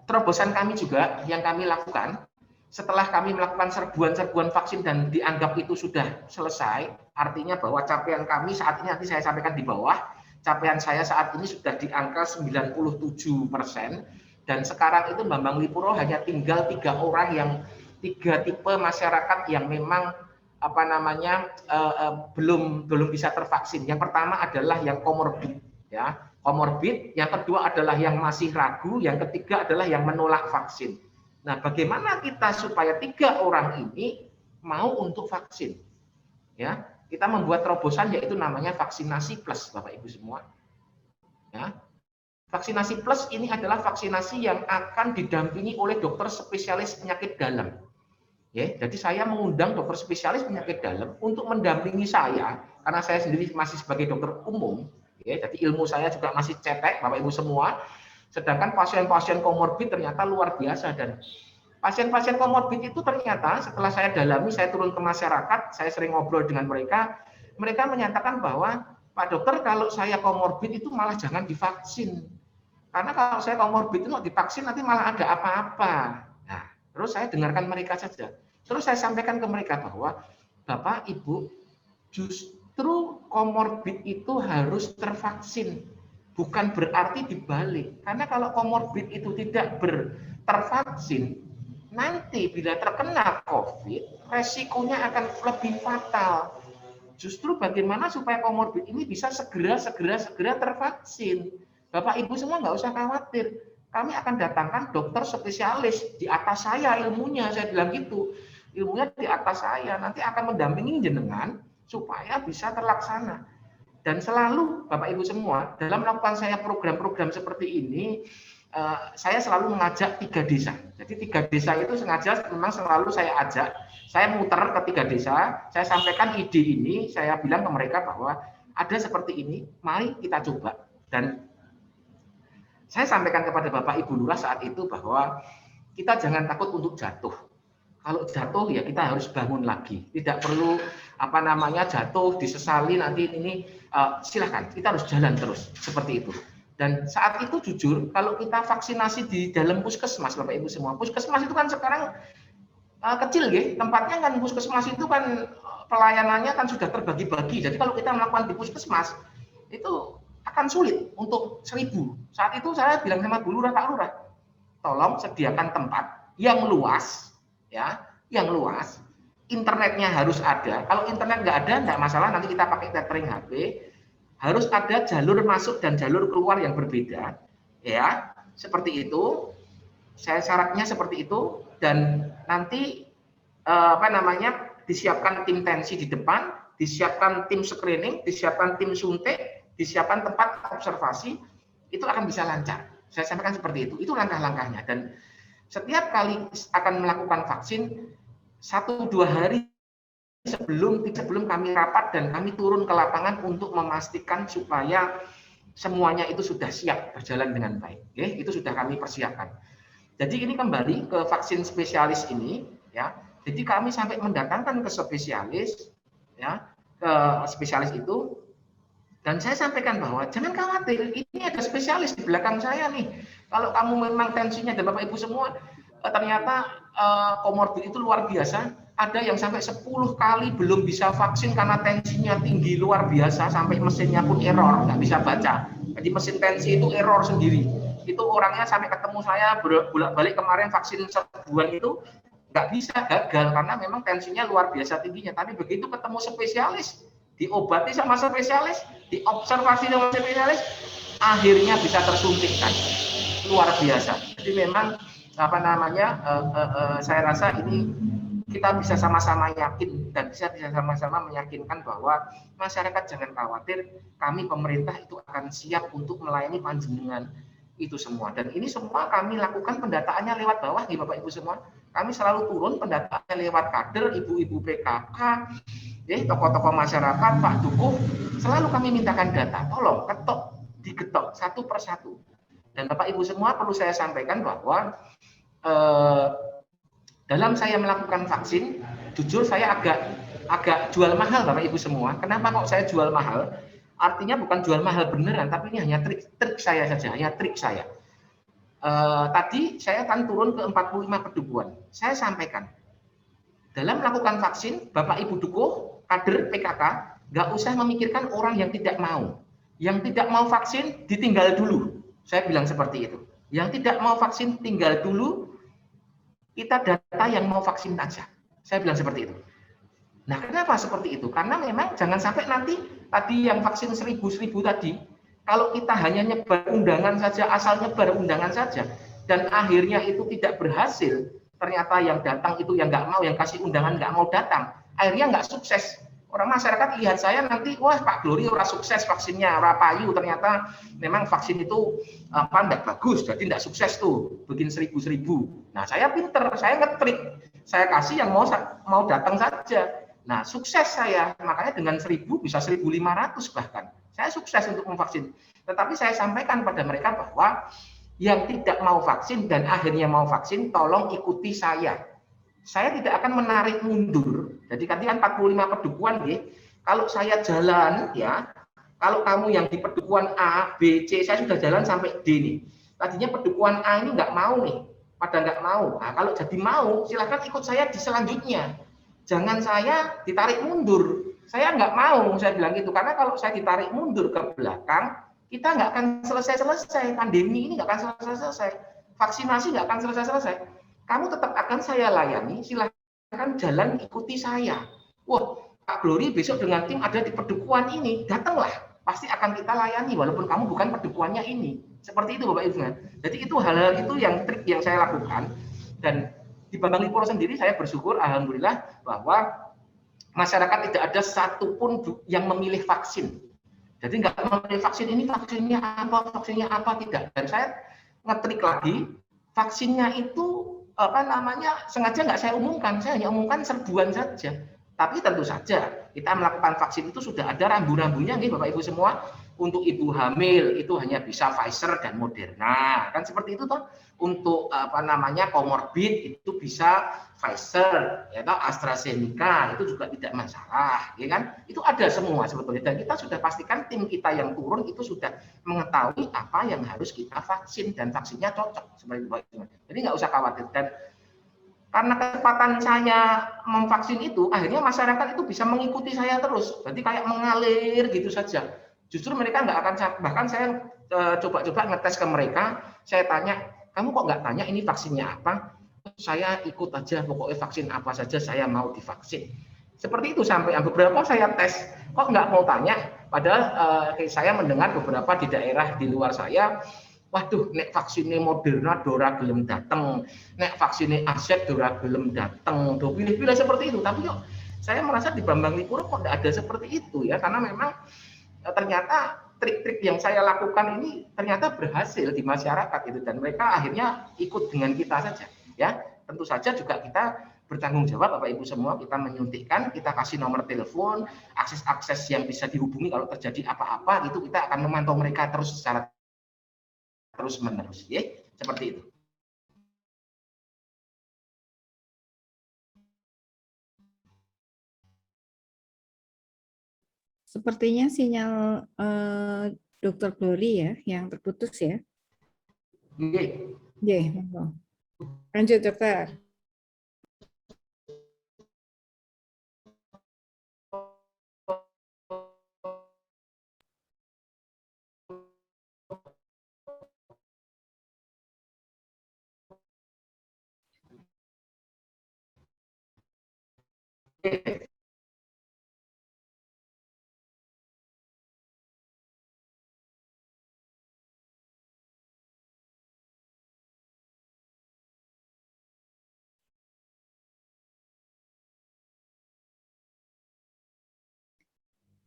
terobosan kami juga yang kami lakukan setelah kami melakukan serbuan-serbuan vaksin dan dianggap itu sudah selesai, artinya bahwa capaian kami saat ini, nanti saya sampaikan di bawah, capaian saya saat ini sudah di angka 97%, dan sekarang itu Bambang Lipuro hanya tinggal 3 orang yang 3 tipe masyarakat yang memang belum bisa tervaksin. Yang pertama adalah yang komorbid, ya, komorbid. Yang kedua adalah yang masih ragu. Yang ketiga adalah yang menolak vaksin. Nah, bagaimana kita supaya 3 orang ini mau untuk vaksin? Ya, kita membuat terobosan yaitu namanya vaksinasi plus, Bapak Ibu semua. Ya, vaksinasi plus ini adalah vaksinasi yang akan didampingi oleh dokter spesialis penyakit dalam. Ya, jadi saya mengundang dokter spesialis penyakit dalam untuk mendampingi saya, karena saya sendiri masih sebagai dokter umum, ya, jadi ilmu saya juga masih cetek, Bapak Ibu semua. Sedangkan pasien-pasien komorbid ternyata luar biasa, dan pasien-pasien komorbid itu ternyata setelah saya dalami, saya turun ke masyarakat, saya sering ngobrol dengan mereka, mereka menyatakan bahwa Pak Dokter, kalau saya komorbid itu malah jangan divaksin, karena kalau saya komorbid itu divaksin nanti malah ada apa-apa. Nah, terus saya dengarkan mereka saja. Terus saya sampaikan ke mereka bahwa Bapak, Ibu, justru komorbid itu harus tervaksin. Bukan berarti dibalik. Karena kalau komorbid itu tidak tervaksin, nanti bila terkena COVID, resikonya akan lebih fatal. Justru bagaimana supaya komorbid ini bisa segera tervaksin. Bapak, Ibu semua nggak usah khawatir. Kami akan datangkan dokter spesialis di atas saya ilmunya, saya bilang gitu. Ilmunya di atas saya, nanti akan mendampingi jenengan supaya bisa terlaksana. Dan selalu Bapak Ibu semua, dalam melakukan saya program-program seperti ini, saya selalu mengajak 3 desa. Jadi 3 desa itu sengaja memang selalu saya ajak, saya muter ke 3 desa, saya sampaikan ide ini, saya bilang ke mereka bahwa ada seperti ini, mari kita coba. Dan saya sampaikan kepada Bapak Ibu Lurah saat itu bahwa kita jangan takut untuk jatuh. Kalau jatuh ya kita harus bangun lagi. Tidak perlu jatuh disesali nanti ini, silakan kita harus jalan terus seperti itu. Dan saat itu jujur kalau kita vaksinasi di dalam puskesmas, Bapak Ibu semua, puskesmas itu kan sekarang kecil ya, tempatnya kan puskesmas itu kan pelayanannya kan sudah terbagi-bagi. Jadi kalau kita melakukan di puskesmas itu akan sulit untuk 1000. Saat itu saya bilang sama Bu Lurah, Pak Lurah, tolong sediakan tempat yang luas, ya, yang luas. Internetnya harus ada. Kalau internet nggak ada, nggak masalah. Nanti kita pakai tethering HP. Harus ada jalur masuk dan jalur keluar yang berbeda, ya, seperti itu. Saya syaratnya seperti itu. Dan nanti disiapkan tim tensi di depan, disiapkan tim screening, disiapkan tim suntik, disiapkan tempat observasi, itu akan bisa lancar. Saya sampaikan seperti itu. Itu langkah-langkahnya. Dan setiap kali akan melakukan vaksin, 1-2 hari sebelum kami rapat dan kami turun ke lapangan untuk memastikan supaya semuanya itu sudah siap berjalan dengan baik. Oke, itu sudah kami persiapkan. Jadi ini kembali ke vaksin spesialis ini, ya. Jadi kami sampai mendatangkan ke spesialis, ya, ke spesialis itu. Dan saya sampaikan bahwa jangan khawatir, ini ada spesialis di belakang saya nih. Kalau kamu memang tensinya dan Bapak Ibu semua ternyata komorbid itu luar biasa, ada yang sampai 10 kali belum bisa vaksin karena tensinya tinggi luar biasa, sampai mesinnya pun error, nggak bisa baca. Jadi mesin tensi itu error sendiri. Itu orangnya sampai ketemu saya bolak-balik kemarin vaksin sebulan itu nggak bisa, gagal karena memang tensinya luar biasa tingginya. Tapi begitu ketemu spesialis, diobati sama spesialis, diobservasi sama spesialis, akhirnya bisa tersuntikkan. Luar biasa. Jadi memang saya rasa ini kita bisa sama-sama yakin dan bisa sama-sama meyakinkan bahwa masyarakat jangan khawatir, kami pemerintah itu akan siap untuk melayani panjenengan itu semua. Dan ini semua kami lakukan pendataannya lewat bawah nih Bapak Ibu semua. Kami selalu turun pendataannya lewat kader, ibu-ibu PKK, tokoh-tokoh masyarakat, Pak Dukuh, selalu kami mintakan data. Tolong ketok, digetok satu persatu. Dan Bapak Ibu semua perlu saya sampaikan bahwa dalam saya melakukan vaksin, jujur saya agak jual mahal Bapak Ibu semua. Kenapa kok saya jual mahal? Artinya bukan jual mahal beneran, tapi ini hanya trik saya saja, hanya trik saya. Tadi saya akan turun ke 45 pedukuhan. Saya sampaikan, dalam melakukan vaksin, Bapak Ibu Dukuh, kader PKK, nggak usah memikirkan orang yang tidak mau. Yang tidak mau vaksin, ditinggal dulu. Saya bilang seperti itu. Yang tidak mau vaksin, tinggal dulu. Kita data yang mau vaksin aja. Saya bilang seperti itu. Nah, kenapa seperti itu? Karena memang jangan sampai nanti tadi yang vaksin 1000 tadi, kalau kita hanya nyebar undangan saja, asal nyebar undangan saja, dan akhirnya itu tidak berhasil, ternyata yang datang itu yang nggak mau, yang kasih undangan nggak mau datang, akhirnya nggak sukses. Orang masyarakat lihat saya nanti, wah Pak Glory ora sukses vaksinnya, ora payu, ternyata memang vaksin itu enggak bagus, jadi enggak sukses tuh, bikin 1000. Nah, saya pinter, saya ngetrik, saya kasih yang mau datang saja. Nah, sukses saya, makanya dengan 1000 bisa 1500 bahkan. Saya sukses untuk memvaksin. Tetapi saya sampaikan pada mereka bahwa yang tidak mau vaksin dan akhirnya mau vaksin, tolong ikuti saya. Saya tidak akan menarik mundur. Jadi kan 45 pedukuhan, ya. Kalau saya jalan, ya, kalau kamu yang di pedukuhan A, B, C, saya sudah jalan sampai D nih. Tadinya pedukuhan A ini nggak mau nih, pada nggak mau. Nah, kalau jadi mau, silahkan ikut saya di selanjutnya. Jangan saya ditarik mundur. Saya nggak mau, saya bilang gitu. Karena kalau saya ditarik mundur ke belakang, kita nggak akan selesai-selesai. Pandemi ini nggak akan selesai-selesai. Vaksinasi nggak akan selesai-selesai. Kamu tetap akan saya layani, silahkan jalan ikuti saya. Wah, Pak Glory besok dengan tim ada di pedukuhan ini, datanglah. Pasti akan kita layani, walaupun kamu bukan pedukuhannya ini. Seperti itu Bapak Ibu. Jadi itu hal-hal itu yang trik yang saya lakukan. Dan di Bambang Lipuro sendiri saya bersyukur, alhamdulillah, bahwa masyarakat tidak ada satupun yang memilih vaksin. Jadi nggak memilih vaksin ini, vaksinnya apa, tidak. Dan saya ngetrik lagi, vaksinnya itu sengaja nggak saya umumkan, saya hanya umumkan serbuan saja. Tapi tentu saja kita melakukan vaksin itu sudah ada rambu-rambunya nih Bapak Ibu semua. Untuk ibu hamil itu hanya bisa Pfizer dan Moderna, kan seperti itu toh. Untuk komorbid itu bisa Pfizer atau AstraZeneca, itu juga tidak masalah, ya kan? Itu ada semua sebetulnya, dan kita sudah pastikan tim kita yang turun itu sudah mengetahui apa yang harus kita vaksin dan vaksinnya cocok seperti itu. Jadi nggak usah khawatir. Dan karena kecepatan saya memvaksin itu, akhirnya masyarakat itu bisa mengikuti saya terus. Jadi kayak mengalir gitu saja. Justru mereka nggak akan, bahkan saya coba-coba ngetes ke mereka, saya tanya, kamu kok nggak tanya ini vaksinnya apa? Saya ikut aja, pokoknya vaksin apa saja saya mau divaksin. Seperti itu sampai yang beberapa saya tes, kok nggak mau tanya? Padahal saya mendengar beberapa di daerah di luar saya, waduh, nek vaksinnya Moderna dora gelem dateng, nek vaksinnya AZ dora gelem dateng, do pilih-pilih seperti itu. Tapi kok saya merasa di Bambang Lipuro kok tidak ada seperti itu ya, karena memang ternyata trik-trik yang saya lakukan ini ternyata berhasil di masyarakat itu, dan mereka akhirnya ikut dengan kita saja ya. Tentu saja juga kita bertanggung jawab Bapak Ibu semua, kita menyuntikkan, kita kasih nomor telepon, akses yang bisa dihubungi kalau terjadi apa-apa gitu, kita akan memantau mereka terus secara terus-menerus ya, seperti itu. Sepertinya sinyal Dr. Glory ya yang terputus ya. Lanjut dokter.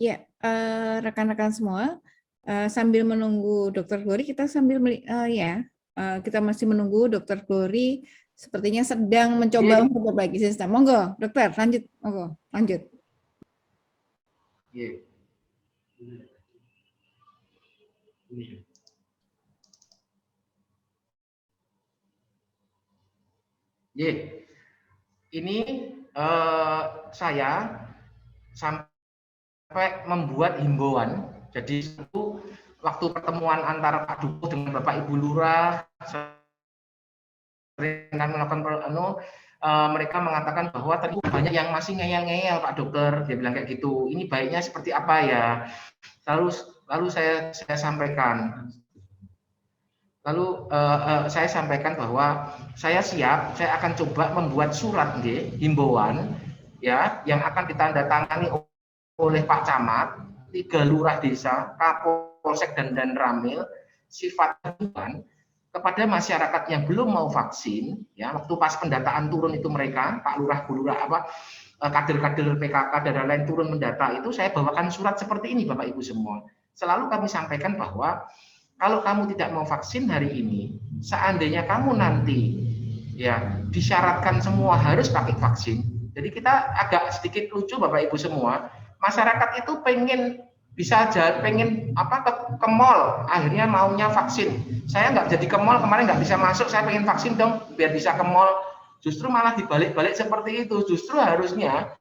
Ya, rekan-rekan semua, sambil menunggu Dr. Glory, kita kita masih menunggu Dr. Glory. Sepertinya sedang mencoba memperbaiki sistem. Monggo, dokter, lanjut. Monggo, lanjut. Ini saya sampai membuat himbauan. Jadi itu waktu pertemuan antara Pak Dukuh dengan Bapak Ibu Lurah, dengan melakukan mereka mengatakan bahwa tadi banyak yang masih ngeyel-ngeyel Pak Dokter, dia bilang kayak gitu. Ini baiknya seperti apa ya? Lalu saya sampaikan. Saya sampaikan bahwa saya siap, saya akan coba membuat surat himbauan ya yang akan ditandatangani oleh Pak Camat, 3 lurah desa, Kapolsek dan Ramil, sifatnya kepada masyarakat yang belum mau vaksin, ya waktu pas pendataan turun itu mereka, Pak Lurah, Bu Lurah, kader-kader PKK dan lain-lain turun mendata itu, saya bawakan surat seperti ini Bapak Ibu semua. Selalu kami sampaikan bahwa kalau kamu tidak mau vaksin hari ini, seandainya kamu nanti ya disyaratkan semua harus pakai vaksin. Jadi kita agak sedikit lucu Bapak Ibu semua, masyarakat itu pengen ke mall, akhirnya maunya vaksin. Saya nggak jadi ke mall kemarin, nggak bisa masuk, saya pengen vaksin dong biar bisa ke mall. Justru malah dibalik-balik seperti itu. Justru harusnya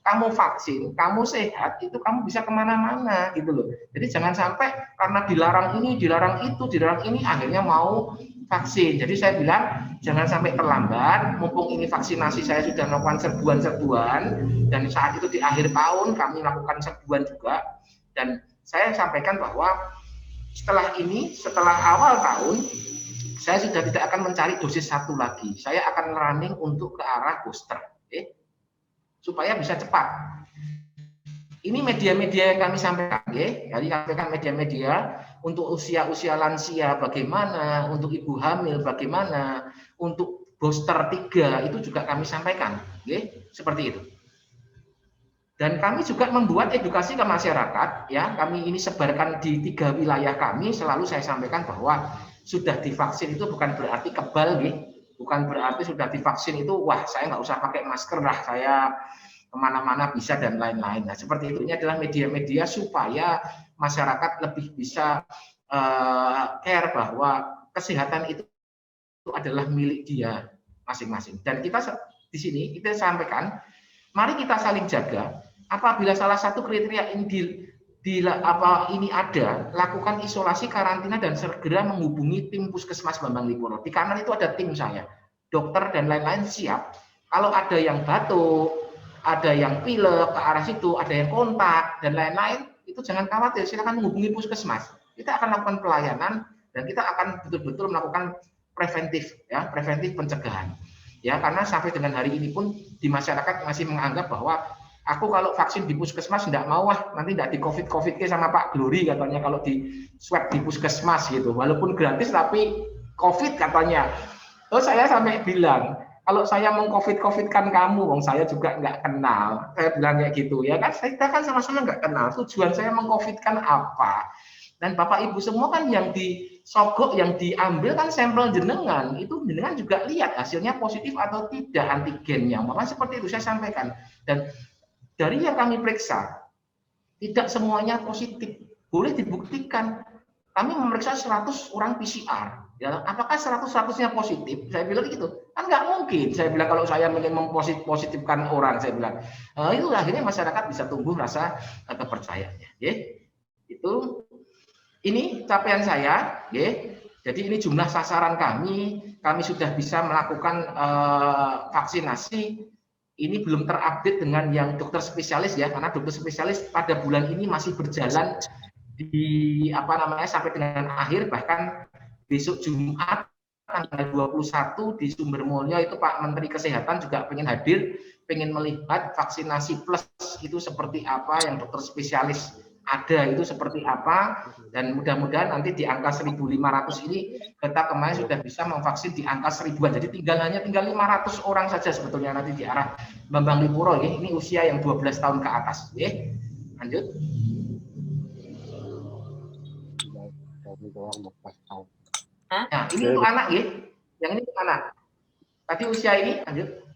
kamu vaksin, kamu sehat, itu kamu bisa kemana-mana gitu loh. Jadi jangan sampai karena dilarang ini, dilarang itu, dilarang ini, akhirnya mau vaksin. Jadi saya bilang jangan sampai terlambat, mumpung ini vaksinasi saya sudah melakukan serbuan-serbuan, dan saat itu di akhir tahun kami melakukan serbuan juga, dan saya sampaikan bahwa setelah ini, setelah awal tahun, saya sudah tidak akan mencari dosis 1 lagi, saya akan running untuk ke arah booster. Supaya bisa cepat. Ini media-media yang kami sampaikan, ya. Jadi kami sampaikan media-media untuk usia-usia lansia bagaimana, untuk ibu hamil bagaimana, untuk booster 3 itu juga kami sampaikan, ya. Seperti itu. Dan kami juga membuat edukasi ke masyarakat, ya. Kami ini sebarkan di 3 wilayah kami, selalu saya sampaikan bahwa sudah divaksin itu bukan berarti kebal, ya. Bukan berarti sudah divaksin itu, wah saya nggak usah pakai masker lah, saya kemana-mana bisa dan lain-lain. Nah seperti itu, ini adalah media-media supaya masyarakat lebih bisa care bahwa kesehatan itu adalah milik dia masing-masing. Dan kita di sini kita sampaikan, mari kita saling jaga. Apabila salah satu kriteria ini ada, lakukan isolasi, karantina, dan segera menghubungi tim Puskesmas Bambang Lipuro. Di kanan itu ada tim saya, dokter dan lain-lain siap. Kalau ada yang batuk, ada yang pilek ke arah situ, ada yang kontak dan lain-lain, itu jangan khawatir, silakan menghubungi Puskesmas. Kita akan lakukan pelayanan dan kita akan betul-betul melakukan preventif, ya, preventif pencegahan. Ya, karena sampai dengan hari ini pun di masyarakat masih menganggap bahwa aku kalau vaksin di Puskesmas tidak mau, nanti tidak di COVID sama Pak Glory katanya kalau di swab di Puskesmas gitu. Walaupun gratis tapi COVID katanya. Terus saya sampai bilang, kalau saya meng-COVID-kan kamu, wong saya juga nggak kenal. Saya bilang kayak gitu ya kan, kita kan sama-sama nggak kenal. Tujuan saya meng-COVID-kan apa? Dan Bapak Ibu semua kan yang disogok, yang diambil kan sampel jenengan, itu jenengan juga lihat hasilnya positif atau tidak antigennya. Makanya seperti itu saya sampaikan. Dan dari yang kami periksa, tidak semuanya positif. Boleh dibuktikan. Kami memeriksa 100 orang PCR. Ya, apakah 100-100-nya positif? Saya bilang gitu. Kan nggak mungkin. Saya bilang kalau saya ingin mempositifkan orang, saya bilang. Itu akhirnya masyarakat bisa tumbuh rasa kepercayaannya. Ya. Itu. Ini capaian saya. Ya. Jadi ini jumlah sasaran kami. Kami sudah bisa melakukan vaksinasi. Ini belum terupdate dengan yang dokter spesialis ya, karena dokter spesialis pada bulan ini masih berjalan di sampai dengan akhir, bahkan besok Jumat tanggal 21 di Sumbermulyo itu Pak Menteri Kesehatan juga pengen hadir, pengen melihat vaksinasi plus itu seperti apa, yang dokter spesialis ada itu seperti apa, dan mudah-mudahan nanti di angka 1.500 ini kita kemarin sudah bisa memvaksin di angka 1.000-an, jadi tinggal 500 orang saja sebetulnya nanti di arah Bambang Lipuro ya. Ini usia yang 12 tahun ke atas ya. Lanjut. Nah ini untuk anak ya, yang ini untuk anak. Tadi usia ini lanjut.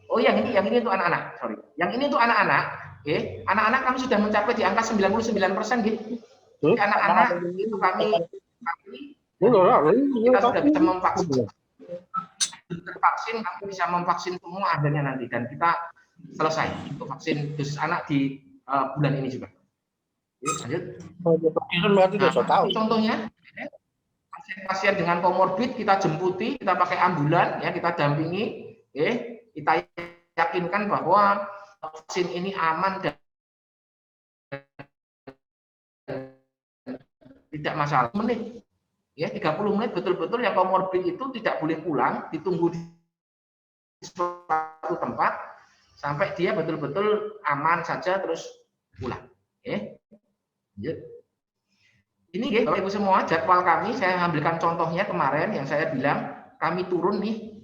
Oh yang ini untuk anak-anak, sorry. Yang ini untuk anak-anak. Oke, anak-anak kami sudah mencapai di angka 99% gitu. Anak-anak itu kami kita sudah bisa memvaksin. Tervaksin, kami bisa memvaksin semua akhirnya nanti, dan kita selesai untuk vaksin dosis anak di bulan ini juga. Oke, lanjut. Nah, contohnya pasien-pasien dengan komorbid kita jemputi, kita pakai ambulan, ya kita dampingi, kita yakinkan bahwa vaksin ini aman dan tidak masalah. Menit, ya 30 menit betul-betul yang komorbid itu tidak boleh pulang, ditunggu di satu tempat sampai dia betul-betul aman saja terus pulang. Ini Bapak Ibu semua jadwal kami, saya ambilkan contohnya kemarin yang saya bilang kami turun nih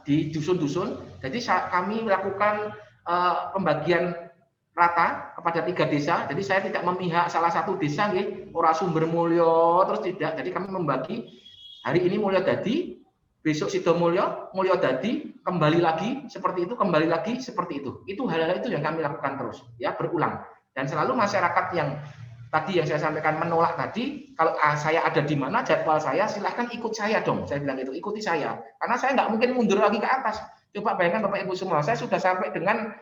di dusun-dusun. Jadi kami melakukan pembagian rata kepada 3 desa. Jadi saya tidak memihak salah satu desa ora Sumber Mulyo terus tidak. Jadi kami membagi hari ini Mulyo Dadi, besok Sidomulyo, Mulyo Dadi, kembali lagi seperti itu, kembali lagi seperti itu. Itu hal-hal itu yang kami lakukan terus, ya berulang. Dan selalu masyarakat yang tadi yang saya sampaikan menolak tadi, kalau saya ada di mana jadwal saya, silahkan ikut saya dong. Saya bilang itu, ikuti saya. Karena saya nggak mungkin mundur lagi ke atas. Coba bayangkan Bapak Ibu semua, saya sudah sampai dengan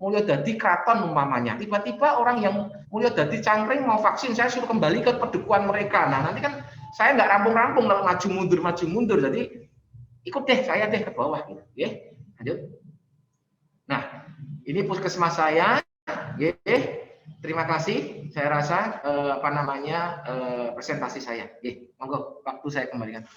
Mulyo Dadi Kraton umpamanya. Tiba-tiba orang yang Mulyo Dadi Cangkring mau vaksin, saya suruh kembali ke pedukuhan mereka. Nah nanti kan saya nggak rampung-rampung lalu maju mundur. Jadi ikut deh, saya deh ke bawah gitu. Lanjut. Nah ini puskesmas saya. Terima kasih. Saya rasa presentasi saya. Monggo waktu saya kembalikan.